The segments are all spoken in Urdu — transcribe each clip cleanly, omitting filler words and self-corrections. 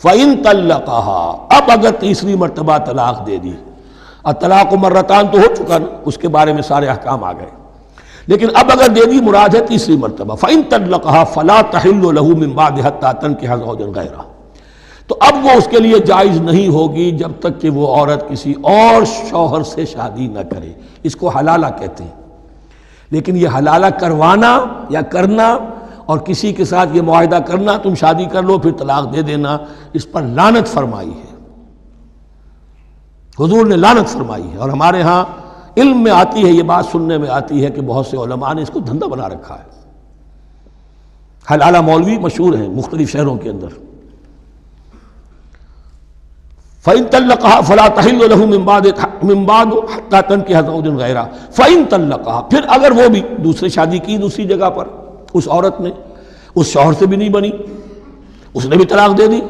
فَإِن طَلَّقَهَا، اب اگر تیسری مرتبہ طلاق دے دی، الطلاق مرتان تو ہو چکا نا، اس کے بارے میں سارے احکام آ گئے، لیکن اب اگر دے دی مراد ہے تیسری مرتبہ، فَإِن طَلَّقَهَا فَلَا تَحِلُّ لَهُ مِن بَعْدِ حَتَّىٰ تَنكِحَ زَوْجًا غَيْرَهُ، تو اب وہ اس کے لیے جائز نہیں ہوگی جب تک کہ وہ عورت کسی اور شوہر سے شادی نہ کرے۔ اس کو حلالہ کہتے ہیں، لیکن یہ حلالہ کروانا یا کرنا اور کسی کے ساتھ یہ معاہدہ کرنا تم شادی کر لو پھر طلاق دے دینا، اس پر لعنت فرمائی ہے، حضور نے لعنت فرمائی ہے۔ اور ہمارے ہاں علم میں آتی ہے، یہ بات سننے میں آتی ہے کہ بہت سے علماء نے اس کو دھندا بنا رکھا ہے۔ حلالہ مولوی مشہور ہیں مختلف شہروں کے اندر۔ فَإِن طَلَّقَهَا فَلَا تَحِلُّ لَهُ مِن بَعْدُ حَتَّىٰ تَنكِحَ زَوْجًا غَيْرَهُ فَإِن طَلَّقَهَا، پھر اگر وہ بھی دوسری شادی کی دوسری جگہ پر، اس عورت نے اس شوہر سے بھی نہیں بنی، اس نے بھی طلاق دے دی،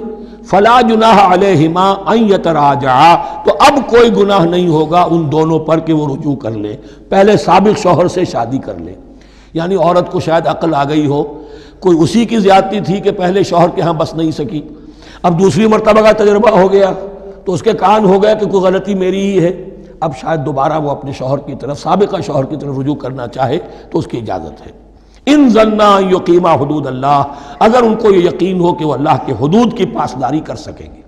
فَلَا جُنَاحَ عَلَيْهِمَا أَن يَتَرَاجَعَا، تو اب کوئی گناہ نہیں ہوگا ان دونوں پر کہ وہ رجوع کر لیں، پہلے سابق شوہر سے شادی کر لیں۔ یعنی عورت کو شاید عقل آ گئی ہو، کوئی اسی کی زیادتی تھی کہ پہلے شوہر کے ہاں بس نہیں سکی، اب دوسری مرتبہ کا تجربہ ہو گیا تو اس کے کان ہو گیا کہ کوئی غلطی میری ہی ہے، اب شاید دوبارہ وہ اپنے شوہر کی طرف، سابقہ شوہر کی طرف رجوع کرنا چاہے تو اس کی اجازت ہے۔ ان ظنا یقیما حدود اللہ، اگر ان کو یہ یقین ہو کہ وہ اللہ کے حدود کی پاسداری کر سکیں گے۔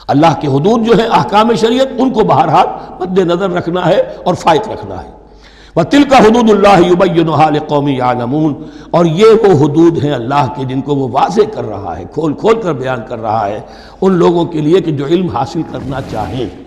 اللہ کے حدود جو ہیں احکام شریعت، ان کو بہرحال مد نظر رکھنا ہے اور فائق رکھنا ہے۔ وَتِلْكَ حُدُودُ اللَّهِ يُبَيِّنُهَا لِقَوْمٍ يَعْلَمُونَ، اور یہ وہ حدود ہیں اللہ کے جن کو وہ واضح کر رہا ہے، کھول کھول کر بیان کر رہا ہے ان لوگوں کے لیے کہ جو علم حاصل کرنا چاہیں۔